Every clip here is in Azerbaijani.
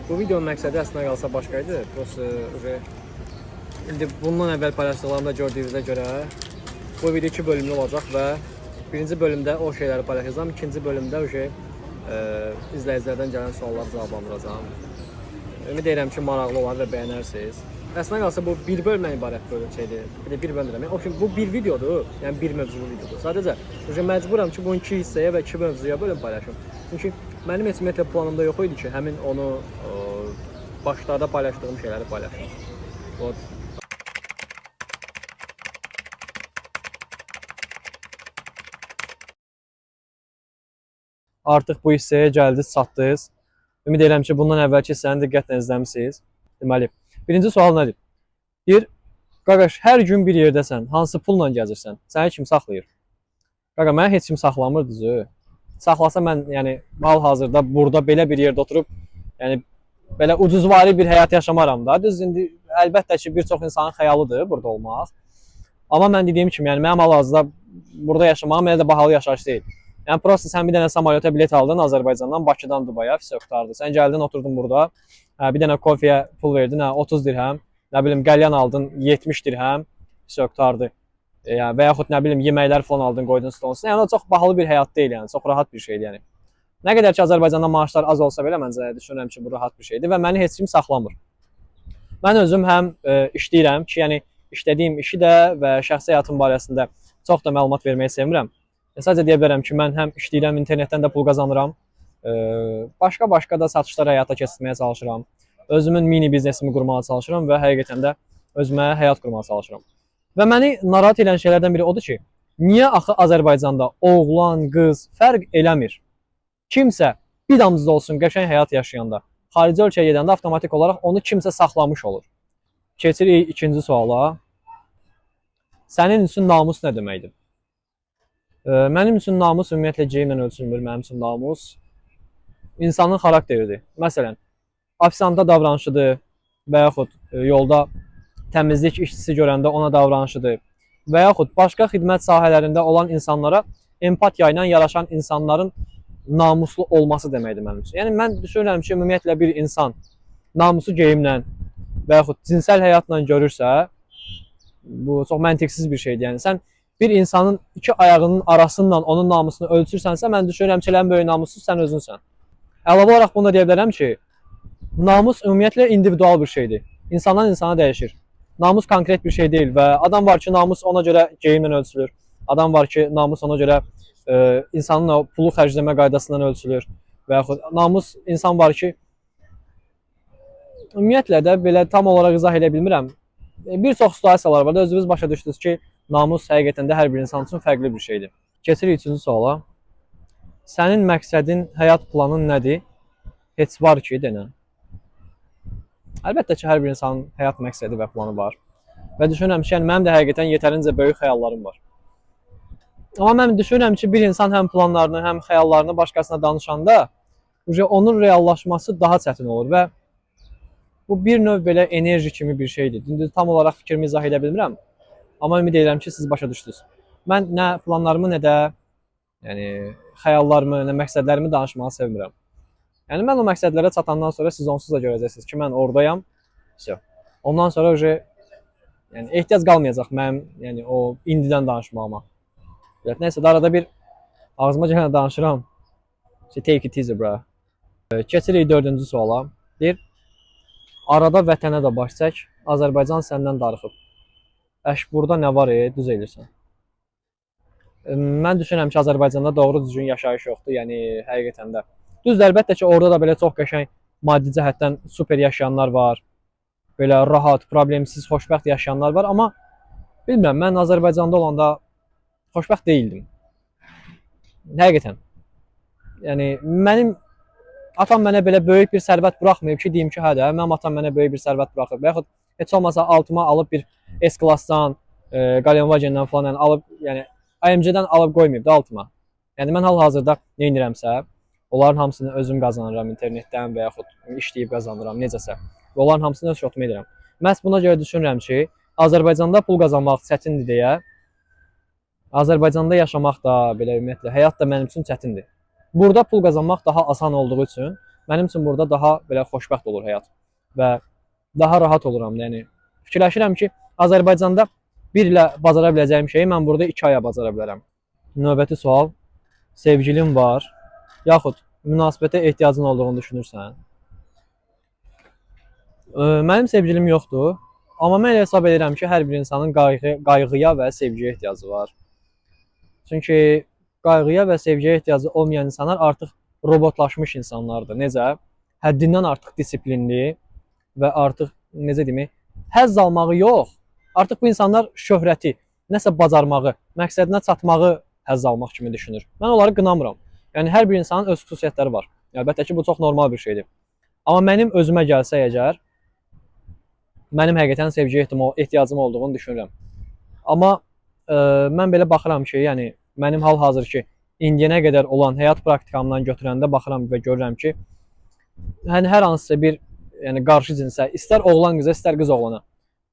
Bu videonun məqsədi əslində qalsa başqa idi. Prosta indi bundan əvvəl paylaşdıqlarımda gördüyünüzə görə bu video 2 bölümlü olacaq və birinci bölümdə o şeyləri paylaşacağam, ikinci bölümdə izləyicilərdən gələn sualları cavablandıracağam. Ümid edirəm ki, maraqlı olar və bəyənərsiniz. Əslində qalsa bu bir bölümdən ibarət bölümçəydir. Bir bölüm demək. O bu bir videodur, yəni bir mövzulu videodur. Sadəcə məcburam ki, bunu 2 hissəyə və 2 mövzuya bölüm paylaşım. Çünki mənim heç ümumiyyətlə planımda yox idi ki, həmin onu başlarda paylaşdığım şeyləri paylaşım. Artıq bu hissəyə gəldiniz, çatdınız. Ümid edirəm ki, bundan əvvəlki hissəni diqqətlə izləmisiniz. Deməli, birinci sual nədir? Deyir, qaqaş, hər gün bir yerdəsən, hansı pulla gəzirsən? Səni kim saxlayır? Qaqa, mənə heç kim saxlamır düzü. Saxlasa mən, yəni, hal-hazırda burada belə bir yerdə oturub, yəni, belə ucuzvari bir həyat yaşamaram da. Düz, indi əlbəttə ki, bir çox insanın xəyalıdır burada olmaq. Amma mən dediyim kimi, yəni, mənim hal-hazırda burada yaşamağım elə də bahalı yaşayış deyil. Yəni, prosta sən bir dənə samolyota bilet aldın Azərbaycandan, Bakıdan Dubaya, fisə qurtardı. Sən gəldin, oturdun burada, bir dənə kofeyə pul verdin, 30 dirhəm, nə bilim, qəlyan aldın, 70 dirhəm, fisə qurtardı. Və yaxud, nə bilim, yeməklər falan aldın, qoydun stolun üstünə. Yəni, o çox bahalı bir həyat deyil, yəni, çox rahat bir şeydir, yəni. Nə qədər ki, Azərbaycanda maaşlar az olsa belə, məncə düşünürəm ki, bu rahat bir şeydir və məni heç kim saxlamır. Mən özüm həm işləyirəm ki, yəni, işlədiyim işi də və şəxsi həyatım barəsində çox da məlumat verməyi sevmirəm. Sadəcə deyə bilərəm ki, mən həm işləyirəm, internetdən də pul qazanıram, başqa da satışlar həyata keçirməyə çalışıram, özümün mini biznesimi qurmağa çalışıram və həqiqətən də özümə həyat qurmağa çalışıram. Və məni narahat edən şeylərdən biri odur ki, niyə axı Azərbaycanda oğlan, qız fərq eləmir? Kimsə bir damcıda olsun qəşəng həyat yaşayanda, xarici ölkəyə gedəndə avtomatik olaraq onu kimsə saxlamış olur. Keçirik ikinci suala. Sənin üçün namus nə deməkdir? Mənim üçün namus ümumiyyətlə geyimlə ölçülmür, mənim üçün namus insanın xarakteridir. Məsələn, ofisanda davranışıdır və yaxud yolda təmizlik işçisi görəndə ona davranışıdır və yaxud başqa xidmət sahələrində olan insanlara empatiya ilə yaraşan insanların namuslu olması deməkdir mənim üçün. Yəni, mən düşünürəm ki, ümumiyyətlə bir insan namusu geyimlə və yaxud cinsəl həyatla görürsə, bu çox məntiqsiz bir şeydir. Yəni, sən bir insanın iki ayağının arasından onun namusunu ölçürsənsə, mən düşünürəm ki, ən böyük namussuz sən özünsən. Əlavə olaraq bunu da deyə bilərəm ki, namus ümumiyyətlə individual bir şeydir. İnsandan insana dəyişir. Namus konkret bir şey deyil və adam var ki, namus ona görə geyimlə ölçülür. Adam var ki, namus ona görə insanın o pulu xərcləmə qaydasından ölçülür. Və yaxud namus insan var ki, ümumiyyətlə də belə tam olaraq izah edə bilmirəm. Bir çox situasiyalar var da, özünüz başa düşdünüz ki, namus həqiqətən də hər bir insan üçün fərqli bir şeydir. Keçirik üçüncü suala. Sənin məqsədin, həyat planın nədir? Heç var ki, denən. Əlbəttə ki, hər bir insanın həyat məqsədi və planı var. Və düşünürəm ki, mənim də həqiqətən yetərincə böyük xəyallarım var. Amma mən düşünürəm ki, bir insan həm planlarını, həm xəyallarını başqasına danışanda onun reallaşması daha çətin olur və bu bir növ belə enerji kimi bir şeydir. İndi tam olaraq fikrimi izah edə bilmirəm. Amma ümid edirəm ki, siz başa düşdünüz. Mən nə planlarımı, nə də xəyallarımı, nə məqsədlərimi danışmağı sevmirəm. Yəni, mən o məqsədlərə çatandan sonra siz onsuz da görəcəksiniz ki, mən oradayam. Ondan sonra ehtiyac qalmayacaq mənim o indidən danışmağıma. Nəysə, arada bir ağzıma gələn danışıram. Take it easy, bro. Keçirik dördüncü suala. Deyir, arada vətənə də baş çək, Azərbaycan səndən darıxıb. Burada nə var, düz edirsən. Mən düşünürəm ki, Azərbaycanda doğru düzgün yaşayış yoxdur, yəni həqiqətən də. Düzdür, əlbəttə ki, orada da belə çox qəşəng maddi cəhətdən super yaşayanlar var. Belə rahat, problemsiz, xoşbəxt yaşayanlar var. Amma bilmirəm, mən Azərbaycanda olanda xoşbəxt deyildim. Həqiqətən. Yəni, mənim atam mənə belə böyük bir sərvət buraxmayıb ki, deyim ki, hə də, mənim atam mənə böyük bir sərvət buraxıb. Və yaxud heç olmasa altıma alıb bir S-klassdan, Qalenvagendən falan alıb, yəni AMC-dən alıb qoymayıb da altıma. Yəni, mən hal-hazırda nə edirəmsə, onların hamısını özüm qazanıram internetdən və yaxud işləyib qazanıram, necəsə. Və onların hamısını öz şotumu edirəm. Məhz buna görə düşünürəm ki, Azərbaycanda pul qazanmaq çətindir deyə, Azərbaycanda yaşamaq da, belə ümumiyyətlə, həyat da mənim üçün çətindir. Burada pul qazanmaq daha asan olduğu üçün Mənim üçün burada daha belə xoşbəxt olur həyat və daha rahat oluram. Yəni fikirləşirəm ki, Azərbaycanda bir ilə bacara biləcəyim şeyi mən burada 2 aya bacara bilərəm. Növbəti sual. Sevgilin var, yaxud münasibətə ehtiyacın olduğunu düşünürsən? Mənim sevgilim yoxdur, amma mən elə hesab edirəm ki, hər bir insanın qayğıya və sevgiyə ehtiyacı var. Çünki qayğıya və sevgiyə ehtiyacı olmayan insanlar artıq robotlaşmış insanlardır. Necə? Həddindən artıq disiplinli və artıq necə deyim, həzz almağı yox, artıq bu insanlar şöhrəti, nəsə bacarmağı, məqsədinə çatmağı həzz almaq kimi düşünür. Mən onları qınamıram. Yəni hər bir insanın öz xüsusiyyətləri var. Əlbəttə ki, bu çox normal bir şeydir. Amma mənim özümə gəlsə əgər, mənim həqiqətən sevgiyə ehtiyacım olduğunu düşünürəm. Amma mən belə baxıram ki, yəni mənim hal-hazırki indiyənə qədər olan həyat praktikamdan götürəndə baxıram və görürəm ki, yəni hər hansısa bir yəni qarşı cinsə, istər oğlan qıza, istər qız oğlana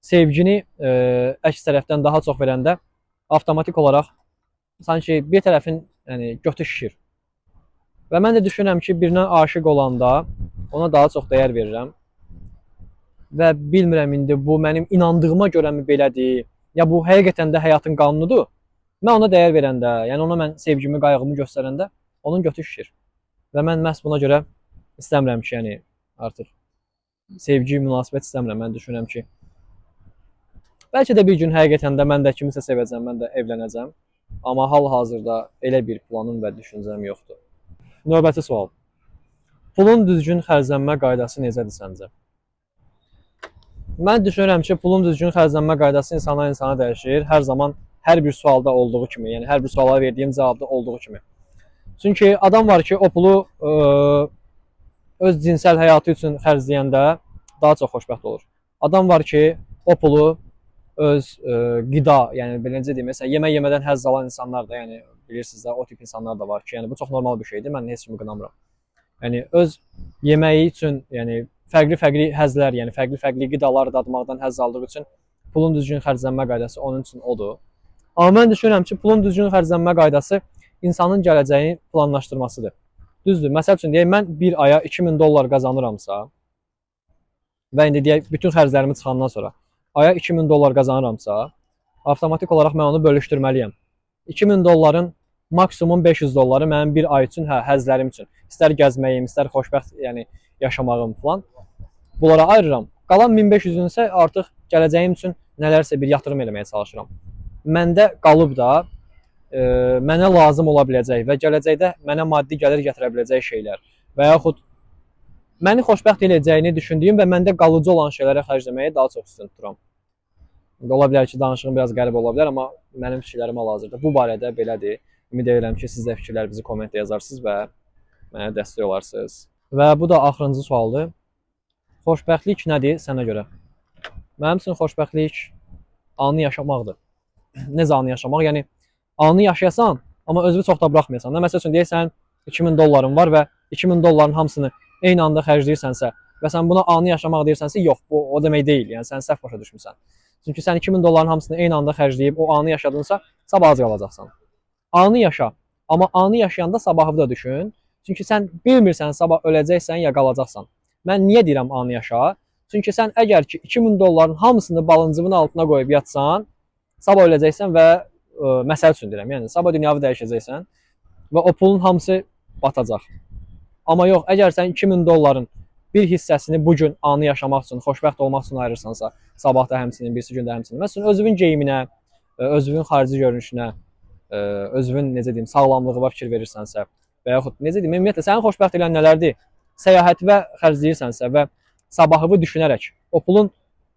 sevgini əks tərəfdən daha çox verəndə avtomatik olaraq sanki bir tərəfin yəni götü şişir. Və mən də düşünürəm ki, birinə aşiq olanda ona daha çox dəyər verirəm. Və bilmirəm indi bu mənim inandığıma görəmi belədir, ya bu həqiqətən də həyatın qanunudur. Mən ona dəyər verəndə, yəni ona mən sevgimi, qayğımı göstərəndə onun götü şişir. Və mən məhz buna görə istəmirəm ki, yəni artıq sevgi, münasibət istəmirəm. Mən düşünürəm ki, bəlkə də bir gün həqiqətən də mən də kimisə sevəcəm, mən də evlənəcəm. Amma hal-hazırda elə bir planım və düşüncəm yoxdur. Növbəti sual. Pulun düzgün xərclənmə qaydası necədir səncə? Mən düşünürəm ki, pulun düzgün xərclənmə qaydası insandan insana dəyişir. Hər zaman hər bir sualda olduğu kimi, yəni hər bir suala verdiyim cavabda olduğu kimi. Çünki adam var ki, o pulu öz cinsəl həyatı üçün xərcləyəndə daha çox xoşbəxt olur. Adam var ki, o pulu öz qida, yəni belə necə deyim, məsələn, yemək yemədən həzz alan insanlar da, yəni bilirsiniz də, o tip insanlar da var ki, yəni bu çox normal bir şeydir. Mən heç kimi qınamıram. Yəni öz yeməyi üçün, yəni fərqli-fərqli həzzlər, yəni fərqli-fərqli qidalar dadmaqdan həzz aldığı üçün pulun düzgün xərclənmə qaydası onun üçün odur. Amma mən düşünürəm ki, pulun düzgün xərclənmə qaydası insanın gələcəyini planlaşdırmasıdır. Düzdür. Məsəl üçün deyək, mən bir aya 2000 dollar qazanıramsa və indi deyək, bütün xərclərimi çıxandan sonra aya 2000 dollar qazanıramsa, avtomatik olaraq mən onu bölüşdürməliyəm. 2000 dolların maksimum 500 dolları mənim bir ay üçün, həzlərim üçün. İstər gəzməyim, istər xoşbəxt, yəni yaşamağım falan. Bunlara ayırıram. Qalan 1500-ünü isə artıq gələcəyim üçün nələrsə bir yatırım eləməyə çalışıram. Məndə qalıb da mənə lazım ola biləcək və gələcəkdə mənə maddi gəlir gətirə biləcək şeylər və yaxud məni xoşbəxt edəcəyini düşündüyüm və məndə qalıcı olan şeylərə xərcləməyə daha çox üstün tuturam. Ola bilər ki, danışığım biraz qəribə ola bilər, amma mənim fikirlərim hal-hazırda bu barədə belədir. Ümid edirəm ki, siz də fikirlərinizi kommentdə yazarsınız və mənə dəstək olarsınız. Və bu da axırıncı sualdır. Xoşbəxtlik nədir sənə görə? Mənim üçün xoşbəxtlik anı yaşamaqdır. Necə anı yaşamaq? Yəni anı yaşayasan, amma özünü çox da buraxmayasan. Məsəl üçün deyirsən 2000 dolların var və 2000 dolların hamısını eyni anda xərcləyirsənsə və sən buna anı yaşamaq deyirsənsə, yox, bu o demək deyil. Yəni sən səhv başa düşmüsən. Çünki sən 2000 dolların hamısını eyni anda xərcləyib o anı yaşadınsa, sabah ac qalacaqsan. Anı yaşa, amma anı yaşayanda sabahı da düşün. Çünki sən bilmirsən sabah öləcəksən ya qalacaqsan. Mən niyə deyirəm anı yaşa? Çünki sən əgər ki 2000 dolların hamısını balıncığının altına qoyub yatsan, sabah öləcəksən və məsəl üçün deyirəm, yəni sabah dünyanı dəyişəcəksən və o pulun hamısı batacaq. Amma yox, əgər sən 2000 dolların bir hissəsini bu gün anı yaşamaq üçün, xoşbəxt olmaq üçün ayırırsansa, sabah da həmçinin, birisi gün də həmçinin. Məsələn, özünün geyiminə, özünün xarici görünüşünə, özünün necə deyim, sağlamlığına fikir verirsənsə və yaxud necə deyim, ümumiyyətlə səni xoşbəxt edən nələrdir? Səyahətivə xərcləyirsənsə və sabahını düşünərək o pulun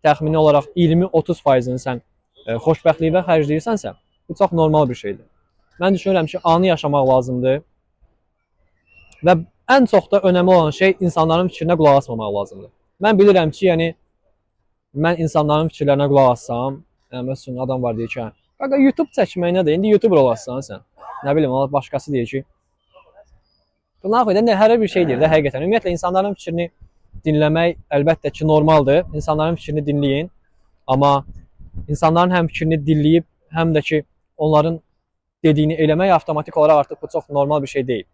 təxmini olaraq 20-30%-ni sən xoşbəxtliyinə xərcləyirsənsə, bu çox normal bir şeydir. Mən düşünürəm ki, anı yaşamaq lazımdır və ən çox da önəmli olan şey insanların fikrinə qulaq asmamaq lazımdır. Mən bilirəm ki, yəni mən insanların fikirlərinə qulaq assam, yəni məsələn adam var deyir ki, qaqa YouTube çəkməyinə də indi YouTuber olarsan sən. Nə bilim, başqası deyir ki, buna xeydən hər bir şey deyir də həqiqətən. Ümumiyyətlə insanların fikrini dinləmək əlbəttə ki, normaldır. İnsanların fikrini dinləyin. Amma insanların həm fikrini dinləyib, həm də ki, onların dediyini eləmək avtomatik olaraq artıq bu çox normal bir şey deyil.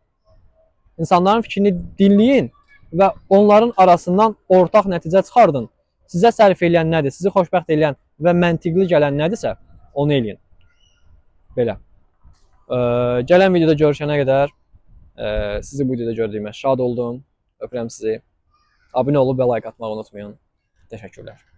İnsanların fikrini dinləyin və onların arasından ortaq nəticə çıxardın. Sizə sərf eləyən nədir, sizi xoşbəxt eləyən və məntiqli gələn nədirsə, onu eləyin. Belə. Gələn videoda görüşənə qədər sizi bu videoda gördüyümə şad oldum. Öpürəm sizi. Abunə olub və like atmağı unutmayın. Təşəkkürlər.